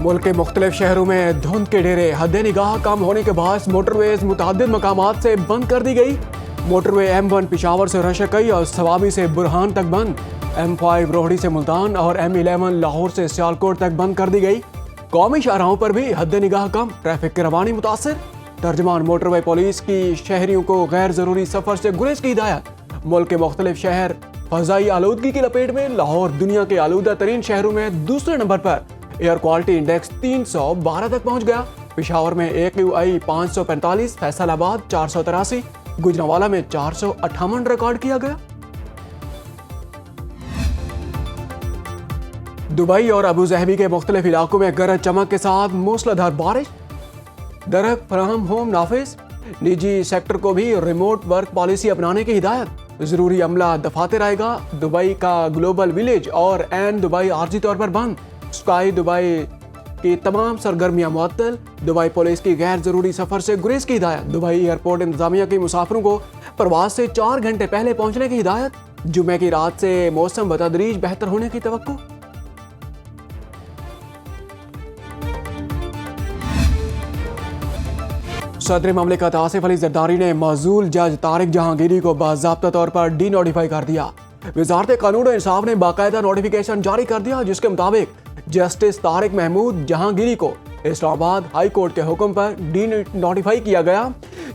मुल्क के मुख्तलिफ शहरों में धुंध के डेरे, हद निगाह कम होने के बायस मोटरवेज मुतअद्दिद मकामात से बंद कर दी गई। मोटरवे M1 पिशावर से रशकई और सवाबी से बुरहान तक बंद, M5 रोहड़ी से मुल्तान और M11 लाहौर से सियालकोट तक बंद कर दी गई। कौमी शाहराहों पर भी हद निगाह कम, ट्रैफिक की रवानी मुतासर। तर्जमान मोटरवे पुलिस की शहरियों को गैर जरूरी सफर से गुरेज की हिदायत। मुल्क के मुख्तलिफ शहर फजाई आलूदगी की लपेट में, लाहौर दुनिया के आलूदा तरीन शहरों में दूसरे नंबर पर, एयर क्वालिटी इंडेक्स 312 तक पहुंच गया। पिशावर में AQI 545, फैसलाबाद 483, गुजरांवाला में 458 रिकॉर्ड किया गया। दुबई और अबू ज़हबी के मुख्तलिफ इलाकों में गरज चमक के साथ मूसलाधार बारिश। दरख फ्राहम होम नाफिज, निजी सेक्टर को भी रिमोट वर्क पॉलिसी अपनाने की हिदायत। जरूरी अमला दफातर आएगा। दुबई का ग्लोबल विलेज और एन दुबई आर्जी तौर पर बंद। स्काई दुबई की तमाम सरगर्मियां मुअत्तल। दुबई पुलिस की गैर जरूरी सफर से गुरेज की हिदायत। दुबई एयरपोर्ट इंतजामिया के मुसाफिरों को प्रवास से 4 घंटे पहले पहुंचने की हिदायत। जुमे की रात से मौसम बतदरीज बेहतर होने की तवक्को। सदर ममलिकत आसिफ अली जरदारी ने मौजूल जज तारिक जहांगीरी को बाज़ाब्ता तौर पर डी नोटिफाई कर दिया। वजारत कानून और इंसाफ ने बाकायदा नोटिफिकेशन जारी कर दिया, जिसके मुताबिक जस्टिस तारिक महमूद जहांगीरी को इस्लामाबाद हाई कोर्ट के हुक्म पर डी नोटिफाई किया गया।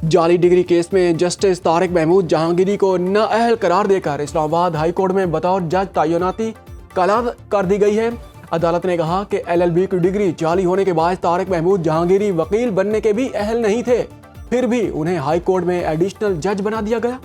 जाली डिग्री केस में जस्टिस तारिक महमूद जहांगीरी को नाअहल करार देकर इस्लामाबाद हाई कोर्ट में बतौर जज तैनाती कर दी गई है। अदालत ने कहा कि LLB की डिग्री जाली होने के बाद तारिक महमूद जहांगीरी वकील बनने के भी अहल नहीं थे, फिर भी उन्हें हाई कोर्ट में एडिशनल जज बना दिया गया।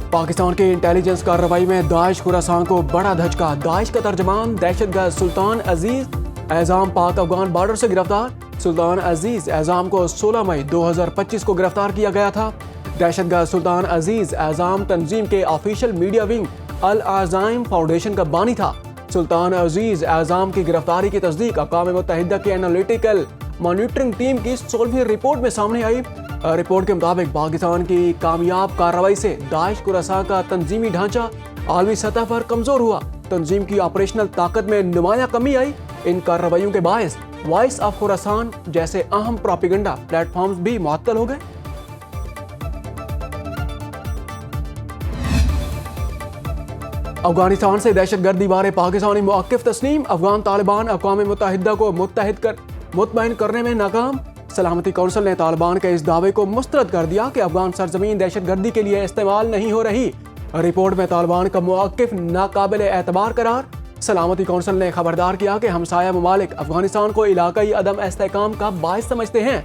पाकिस्तान के इंटेलिजेंस कार्रवाई में दाइश खुरासान को बड़ा धचका। दाइश का तर्जमान दहशतगर्द सुल्तान अजीज एजाम पाक अफगान बॉर्डर से गिरफ्तार। सुल्तान अजीज एजाम को 16 मई 2025 को गिरफ्तार किया गया था। दहशतगर्द सुल्तान अजीज एजाम तंजीम के ऑफिशियल मीडिया विंग अल आज़ाइम फाउंडेशन का बानी था। सुल्तान अजीज एजाम की गिरफ्तारी की तस्दीक अक़वाम मुत्तहिदा की एनालिटिकल मॉनिटरिंग टीम की 16वीं रिपोर्ट में सामने आई। रिपोर्ट के मुताबिक पाकिस्तान की कामयाब कार्रवाई से दाइश खुरासान का तंजीमी ढांचा आलमी सतह पर कमजोर हुआ। तंजीम की ऑपरेशनल ताकत में नुमाया कमी आई। इन कार्रवाइयों के बायस वॉइस ऑफ खुरासान जैसे अहम प्रोपेगेंडा प्लेटफॉर्म्स भी मुअत्तल हो गए। अफगानिस्तान से दहशतगर्दी बारे पाकिस्तानी मौक़िफ़ तस्लीम। अफगान तालिबान अक़वाम मुत्तहिदा को मुतमईन करने में नाकाम। सलामती कौंसिल ने तालिबान के इस दावे को मुस्तरद कर दिया कि अफगान सरजमीन दहशतगर्दी के लिए इस्तेमाल नहीं हो रही। रिपोर्ट में तालिबान का मौक़िफ़ नाकाबिल एतबार करार। सलामती कौंसिल ने खबरदार किया कि हमसाया ममालिक अफगानिस्तान को इलाकाई अदम इस्तेहकाम का बाइस समझते हैं।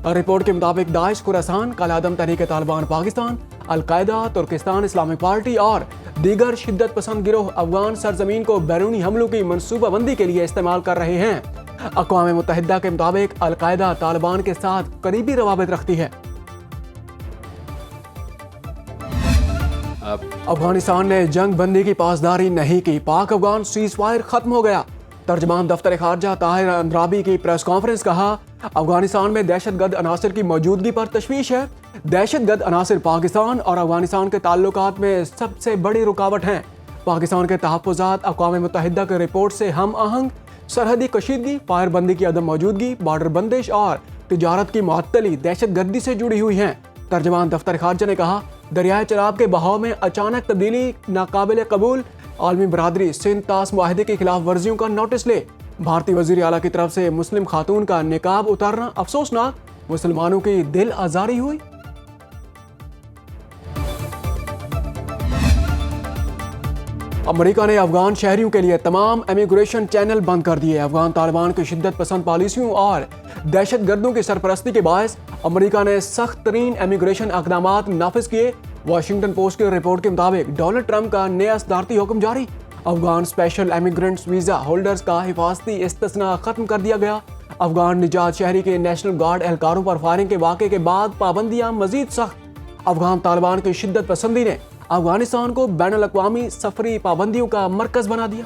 रिपोर्ट के मुताबिक दाइश खुरासान, कालादम Tehreek Taliban Pakistan, al Qaeda, Turkistan Islamic Party और दीगर शिद्दत पसंद गिरोह अफगान सरजमीन को बैरूनी हमलों की मनसूबाबंदी के लिए इस्तेमाल कर रहे हैं। अक़वाम मुत्तहिदा के मुताबिक अलकायदा तालिबान के साथ करीबी रवाबित रखती है। अफगानिस्तान ने जंग बंदी की पासदारी नहीं की। पाक अफगान सीज फायर खत्म हो गया। तर्जमान दफ्तर खारजा ताहिर अंद्राबी की प्रेस कॉन्फ्रेंस कहा, अफगानिस्तान में दहशतगर्द अनासिर की मौजूदगी पर तशवीश है। दहशतगर्द अनासिर पाकिस्तान और अफगानिस्तान के ताल्लुकात में सबसे बड़ी रुकावट हैं। पाकिस्तान के तहफ़्फ़ुज़ात अक़वाम मुत्तहिदा की रिपोर्ट से हम आहंग, सरहदी कशीदगी, फायरबंदी की अदम मौजूदगी, बॉर्डर बंदिश और तिजारत की मुअत्तली दहशतगर्दी से जुड़ी हुई हैं। तर्जमान दफ्तर खारजा ने कहा, दरियाए चनाब के बहाव में अचानक तब्दीली नाकाबिल कबूल। आलमी बरादरी सिंध तास मुआहदे की खिलाफ वर्जियों का नोटिस ले। भारतीय वज़ीर आला की तरफ से मुस्लिम खातून का निकाब उतारना अफसोसनाक, मुसलमानों की दिल आज़ारी हुई। अमेरिका ने अफगान शहरियों के लिए तमाम इमिग्रेशन चैनल बंद कर दिए। अफगान तालिबान की शिद्दत पसंद पॉलिसियों और दहशतगर्दों की सरपरस्ती के बायस अमेरिका ने सख्त तरीन इमिग्रेशन अक़दामात नाफिज किए। वाशिंगटन पोस्ट की रिपोर्ट के मुताबिक डोनाल्ड ट्रंप का नया सदारती हुक्म जारी। Afghan special immigrants visa holders का हिफाजती इस्तिस्ना खत्म कर दिया गया। अफगान निजात शहरी के नेशनल गार्ड एहलकारों पर फायरिंग के वाक़े के बाद पाबंदियां मजीद सख्त। अफगान तालिबान की शिद्दत पसंदी ने अफगानिस्तान को बैनुल अक़वामी सफरी पाबंदियों का मरकज बना दिया।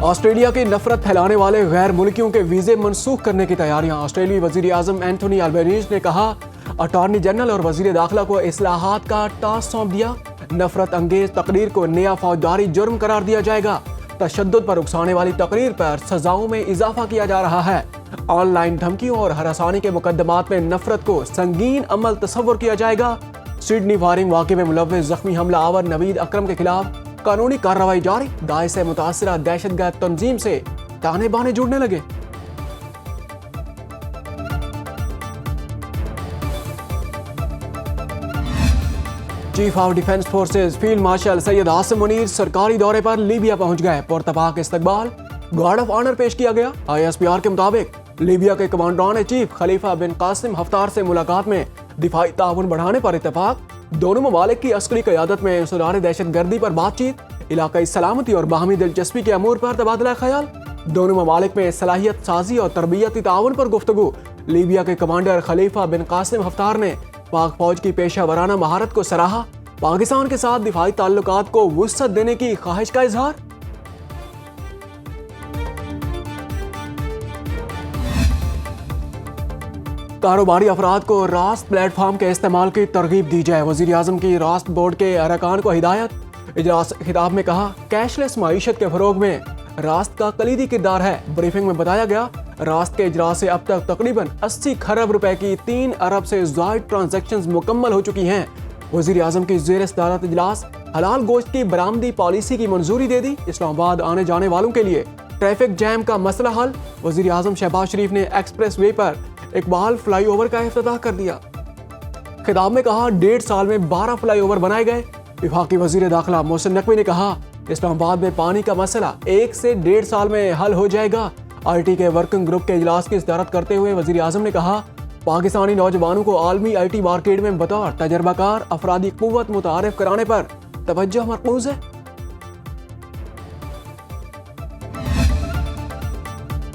آسٹریلیا کی نفرت پھیلانے والے غیر ملکیوں کے ویزے منسوخ کرنے کی تیاریاں۔ آسٹریلوی وزیر اعظم اینتھونی البنیز نے کہا اٹارنی جنرل اور وزیر داخلہ کو اصلاحات کا ٹاسک سونپ دیا۔ نفرت انگیز تقریر کو نیا فوجداری جرم قرار دیا جائے گا۔ تشدد پر اکسانے والی تقریر پر سزاؤں میں اضافہ کیا جا رہا ہے۔ آن لائن دھمکیوں اور ہراسانی کے مقدمات میں نفرت کو سنگین عمل تصور کیا جائے گا۔ سڈنی فائرنگ واقعے میں ملوث زخمی حملہ آور نوید اکرم کے خلاف قانونی کارروائی جاری۔ داعش سے متاثرہ دہشت گرد تنظیم سے تانے بانے جڑنے لگے۔ Chief of defence forces field marshal Syed Asim Munir سرکاری دورے پر لیبیا پہنچ گئے۔ پرتپاک استقبال، گارڈ آف آنر پیش کیا گیا۔ ISPR کے مطابق لیبیا کے کمانڈران چیف خلیفہ بن قاسم حفتار سے ملاقات میں دفاعی تعاون بڑھانے پر اتفاق۔ دونوں ممالک کی عسکری قیادت میں انسداد دہشت گردی پر بات چیت، علاقائی سلامتی اور باہمی دلچسپی کے امور پر تبادلہ خیال۔ دونوں ممالک میں صلاحیت سازی اور تربیتی تعاون پر گفتگو۔ لیبیا کے کمانڈر خلیفہ بن قاسم حفتار نے پاک فوج کی پیشہ ورانہ مہارت کو سراہا۔ پاکستان کے ساتھ دفاعی تعلقات کو وسعت دینے کی خواہش کا اظہار۔ کاروباری افراد کو راست پلیٹ فارم کے استعمال کی ترغیب دی جائے۔ وزیر اعظم کی راست بورڈ کے ارکان کو ہدایت۔ اجلاس خطاب میں کہا کیش لیس معیشت کے فروغ میں راست کا کلیدی کردار ہے۔ بریفنگ میں بتایا گیا راست کے اجراء سے اب تک تقریباً 80 کھرب روپے کی 3 ارب سے زائد ٹرانزیکشنز مکمل ہو چکی ہیں۔ وزیر اعظم کی زیر صدارت اجلاس حلال گوشت کی برآمدی پالیسی کی منظوری دے دی۔ اسلام آباد آنے جانے والوں کے لیے ٹریفک جیم کا مسئلہ حل۔ وزیر اعظم شہباز شریف نے ایکسپریس وے پر اقبال فلائی اوور کا افتتاح کر دیا۔ خطاب میں کہا 1.5 سال میں 12 فلائی اوور بنائے گئے۔ وفاقی وزیر داخلہ محسن نقوی نے کہا اسلام آباد میں پانی کا مسئلہ 1 سے 1.5 سال میں حل ہو جائے گا۔ IT کے ورکنگ گروپ کے اجلاس کی صدارت کرتے ہوئے وزیر اعظم نے کہا پاکستانی نوجوانوں کو عالمی IT مارکیٹ میں بطور تجربہ کار افرادی قوت متعارف کرانے پر توجہ مرکوز ہے۔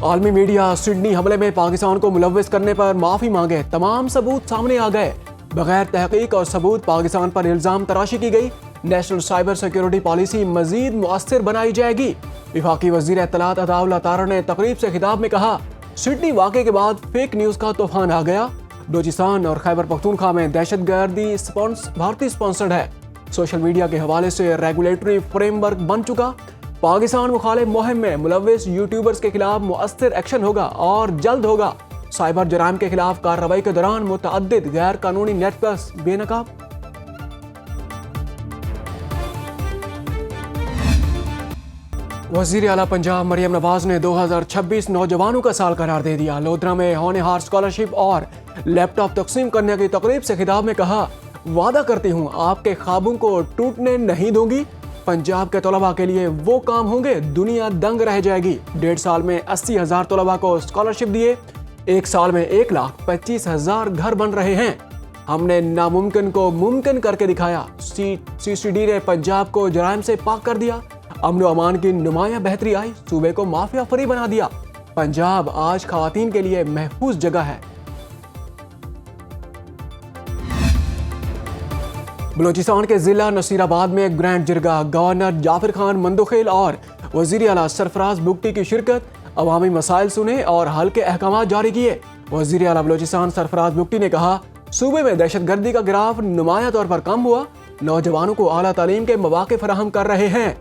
عالمی میڈیا سڈنی حملے میں پاکستان کو ملوث کرنے پر معافی مانگے۔ تمام ثبوت سامنے آ گئے۔ بغیر تحقیق اور ثبوت پاکستان پر الزام تراشی کی گئی۔ نیشنل سائبر سیکیورٹی پالیسی مزید مؤثر بنائی جائے گی۔ وفاقی وزیر اطلاعات عطا اللہ طاہر نے تقریب سے خطاب میں کہا سڈنی واقعے کے بعد فیک نیوز کا طوفان آ گیا۔ بلوچستان اور خیبر پختونخوا میں دہشت گردی بھارتی سپانسرڈ ہے۔ سوشل میڈیا کے حوالے سے ریگولیٹری فریم ورک بن چکا۔ پاکستان مخالف مہم میں ملوث یوٹیوبرز کے خلاف مؤثر ایکشن ہوگا اور جلد ہوگا۔ سائبر جرائم کے خلاف کارروائی کے دوران متعدد غیر قانونی نیٹ ورکس بے نقاب۔ وزیر اعلیٰ پنجاب مریم نواز نے 2026 نوجوانوں کا سال قرار دے دیا۔ لودھرا میں ہونہار اسکالرشپ اور لیپ ٹاپ تقسیم کرنے کی تقریب سے خطاب میں کہا وعدہ کرتی ہوں آپ کے خوابوں کو ٹوٹنے نہیں دوں گی۔ پنجاب کے طلباء کے لیے وہ کام ہوں گے دنیا دنگ رہ جائے گی۔ 1.5 سال میں 80,000 طلباء کو اسکالرشپ دیے۔ 1 سال میں 1,25,000 گھر بن رہے ہیں۔ ہم نے ناممکن کو ممکن کر کے دکھایا۔ CCD نے پنجاب کو جرائم سے پاک کر دیا۔ امن و امان کی نمایاں بہتری آئی۔ صوبے کو مافیا فری بنا دیا۔ پنجاب آج خواتین کے لیے محفوظ جگہ ہے۔ بلوچستان کے ضلع نصیر آباد میں گرینڈ جرگہ گورنر جعفر خان مندوخیل اور وزیر اعلیٰ سرفراز بگٹی کی شرکت۔ عوامی مسائل سنے اور حل کے احکامات جاری کیے۔ وزیر اعلیٰ بلوچستان سرفراز بگٹی نے کہا صوبے میں دہشت گردی کا گراف نمایاں طور پر کم ہوا۔ نوجوانوں کو اعلیٰ تعلیم کے مواقع فراہم کر رہے ہیں۔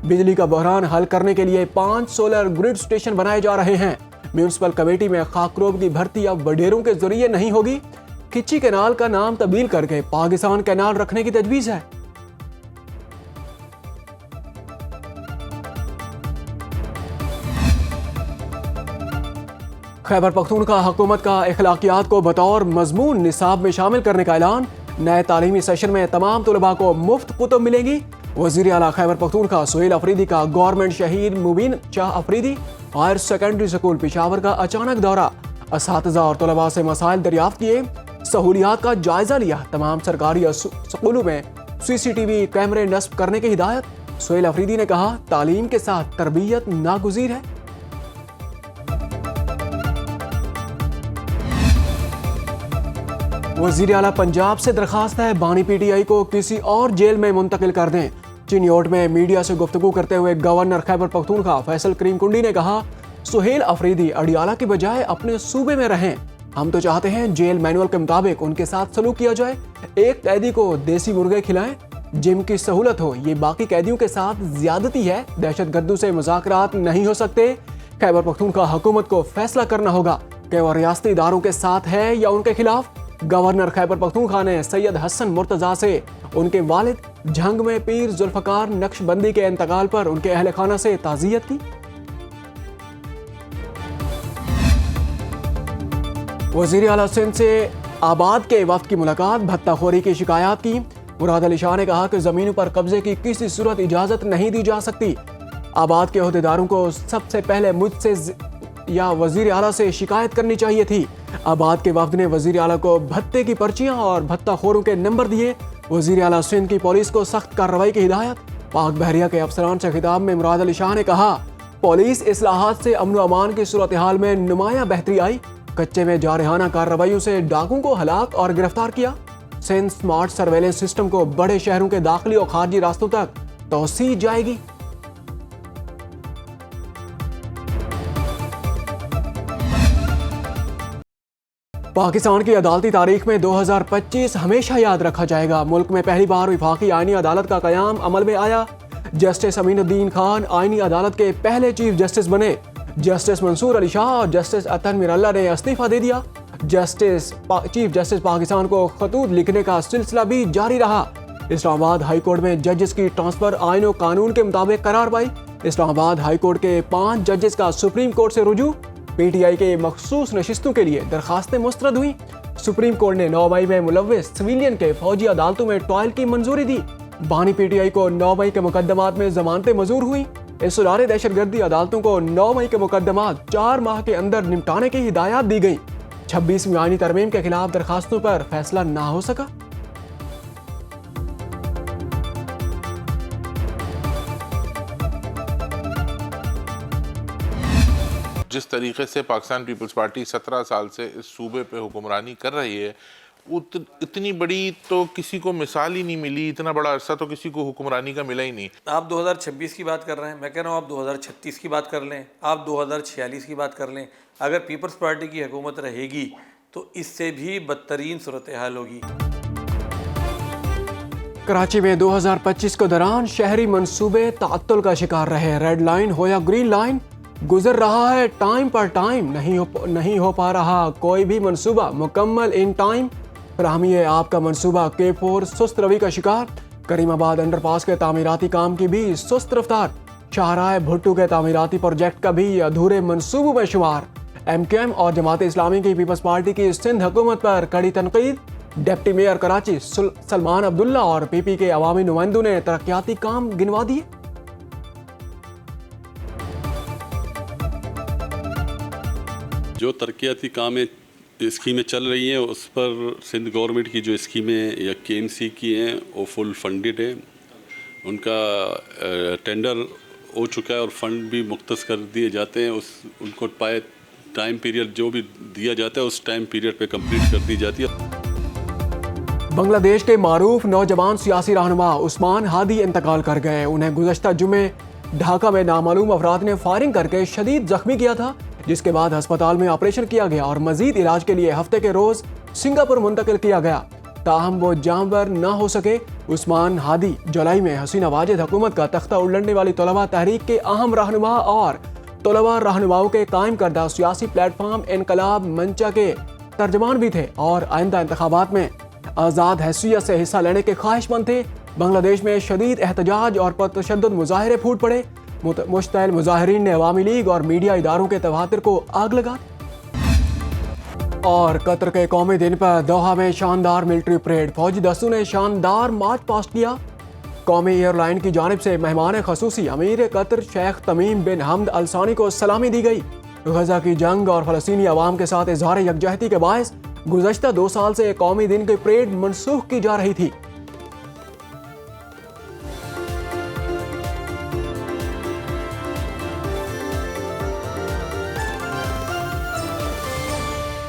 بجلی کا بحران حل کرنے کے لیے 5 سولر گرڈ اسٹیشن بنائے جا رہے ہیں۔ میونسپل کمیٹی میں خاکروب کی بھرتی اب وڈیروں کے ذریعے نہیں ہوگی۔ کچی کینال کا نام تبدیل کر کے پاکستان کینال رکھنے کی تجویز ہے۔ خیبر پختونخوا حکومت کا اخلاقیات کو بطور مضمون نصاب میں شامل کرنے کا اعلان۔ نئے تعلیمی سیشن میں تمام طلباء کو مفت کتب ملیں گی۔ وزیر اعلیٰ خیبر پختونخوا سہیل افریدی کا government Shaheed Mubeen Shah Afridi higher secondary school Peshawar کا اچانک دورہ۔ اساتذہ اور طلباء سے مسائل دریافت کیے۔ سہولیات کا جائزہ لیا۔ تمام سرکاری اسکولوں میں CCTV کیمرے نصب کرنے کی ہدایت۔ سہیل افریدی نے کہا تعلیم کے ساتھ تربیت ناگزیر ہے۔ وزیر اعلیٰ پنجاب سے درخواست ہے بانی PTI کو کسی اور جیل میں منتقل کر دیں۔ चिन्योट में मीडिया से गुफ्तगू करते हुए गवर्नर खैबर पख्तूनख्वा फैसल करीम कुंडी ने कहा, सुहेल अफरीदी अडियाला की बजाय अपने सूबे में रहें। हम तो चाहते हैं जेल मैनुअल के मुताबिक उनके साथ सलूक किया जाए। एक कैदी को देसी मुर्गे खिलाएं, जिम की सहूलत हो, ये बाकी कैदियों के साथ ज्यादती है। दहशतगर्दों से मुज़ाकरात नहीं हो सकते। खैबर पख्तूनख्वा हुकूमत को फैसला करना होगा कि वो रियासती इदारों के साथ है या उनके खिलाफ। गवर्नर खैबर पख्तूनख्वा ने सैयद हसन मुर्तजा से उनके वालिद झंग में पीर जुल्फकार नक्शबंदी के इंतकाल पर उनके अहल खाना से ताज़ियत की। वज़ीर आला सिंध से आबाद के वफ्द की मुलाकात, भत्ताखोरी की शिकायत की। मुराद अली शाह ने कहा कि ज़मीनों पर कब्जे की किसी सूरत इजाज़त नहीं दी जा सकती। आबाद के अहदेदारों को सबसे पहले मुझसे या वज़ीर आला से शिकायत करनी चाहिए थी। आबाद के वफ्द ने वज़ीर आला को भत्ते की पर्चियां और भत्ताखोरों के नंबर दिए। वज़ीर आला सिंध की पुलिस को सख्त कार्रवाई की हिदायत। पाक बहरिया के अफसरान से खिताब में मुराद अली शाह ने कहा, पुलिस इस्लाहात से अमन व अमान की सूरत हाल में नुमाया बेहतरी आई। कच्चे में जारहाना कार्रवाइयों से डाकुओं को हलाक और गिरफ्तार किया। सिंध स्मार्ट सर्वेलेंस सिस्टम को बड़े शहरों के दाखिली और खारजी रास्तों तक तोसी जाएगी। पाकिस्तान की अदालती तारीख में 2025 हमेशा याद रखा जाएगा। मुल्क में पहली बार वफाकी आईनी अदालत का क़याम अमल में आया। जस्टिस अमीनुद्दीन खान आईनी अदालत के पहले चीफ जस्टिस बने। जस्टिस मंसूर अली शाह और जस्टिस अतन मिरल्ला ने इस्तीफा दे दिया। चीफ जस्टिस पाकिस्तान को खतूत लिखने का सिलसिला भी जारी रहा। इस्लामाबाद हाई कोर्ट में जजेस की ट्रांसफर आईन और कानून के मुताबिक करार पाई। इस्लामाबाद हाई कोर्ट के 5 जजेस का सुप्रीम कोर्ट से रुजू। पीटीआई के मखसूस नशिस्तों के लिए दरखास्तें मुस्तरद हुई। सुप्रीम कोर्ट ने 9 मई में मुलव्विस सिविलियन के फौजी अदालतों में ट्रायल की मंजूरी दी। बानी पीटीआई को 9 मई के मुकदमात में जमानतें मंजूर हुई। इस सुधारे दहशतगर्दी अदालतों को 9 मई के मुकदमात 4 माह के अंदर निपटाने की हिदायत दी गई। 26वीं आईनी तरमीम के खिलाफ दरखास्तों पर फैसला ना हो सका। जिस तरीके से पाकिस्तान पीपल्स पार्टी 17 साल से इस सूबे पे हुक्मरानी कर रही है, इतनी बड़ी तो किसी को मिसाल ही नहीं मिली। इतना बड़ा अरसा तो किसी को हुक्मरानी का मिला ही नहीं। आप 2026 की बात कर रहे हैं, मैं कह रहा हूँ आप 2036 की बात कर लें, आप 2046 की बात कर लें। अगर पीपल्स पार्टी की हुकूमत रहेगी तो इससे भी बदतरीन सूरत हाल होगी। कराची में 2025 के दौरान शहरी मंसूबे ताअत्तुल का शिकार रहे। रेड लाइन हो या ग्रीन लाइन, गुजर रहा है टाइम पर टाइम, नहीं हो पा रहा कोई भी मंसूबा मुकम्मल इन टाइम। फराहमी है आपका मंसूबा K4 सुस्त रवि का शिकार। करीमाबाद अंडरपास के तामीराती काम की भी सुस्त रफ्तार। शाहराह भुट्टू के तामीराती प्रोजेक्ट का भी अधूरे मंसूबों में शुमार। MQM और जमात इस्लामी की पीपल्स पार्टी की सिंध हुकूमत पर कड़ी तनकीद। डिप्टी मेयर कराची सलमान अब्दुल्ला और PP के अवामी नुमाइंदों ने तरक्याती काम गिनवा दिए। जो तरक्याती काम स्कीमें चल रही हैं उस पर सिंध गवर्नमेंट की जो स्कीमें या KMC की हैं वो फुल फंडेड है। उनका टेंडर हो चुका है और फंड भी मुख्तस कर दिए जाते हैं। उनको टाइम पीरियड जो भी दिया जाता है उस टाइम पीरियड पे कंप्लीट कर दी जाती है। बांग्लादेश के मारूफ नौजवान सियासी रहनुमा उस्मान हादी इंतकाल कर गए। उन्हें गुज़श्ता जुमे ढाका में नामालूम अफराद ने फायरिंग करके शदीद जख्मी किया था, जिसके बाद अस्पताल में ऑपरेशन किया गया और मजीद इलाज के लिए हफ्ते के रोज सिंगापुर मुंतकिल किया गया। ताहम वो जानवर न हो सके। उस्मान हादी जुलाई में हसीना वाजिद हुकूमत का तख्ता उलटने वाली तलबा तहरीक के अहम रहनुमा और तलबा रहनुमाओं के कायम करदा सियासी प्लेटफॉर्म इनकलाब मंचा के तर्जमान भी थे और आइंदा इंतखाबात में आज़ाद हैसियत से हिस्सा लेने के ख्वाहिशमंद थे। बांग्लादेश में शदीद एहतजाज और पुरतशद्दुद मुजाहरे फूट पड़े। मुश्तइल मुजाहिरीन ने अवामी लीग और मीडिया इदारों के तवातिर को आग लगा दी। और कतर के कौमी दिन पर दोहा में शानदार मिलिट्री परेड, फौजी दस्तों ने शानदार मार्च पास्ट किया। कौमी एयरलाइन की जानिब से मेहमान खसूसी अमीर कतर शेख तमीम बिन हमद अल सानी को सलामी दी गई। गजा की जंग और फलस्तीनी अवाम के साथ इजहार यकजहती के बायस गुज़श्ता 2 साल से कौमी दिन की परेड मनसूख की जा रही थी।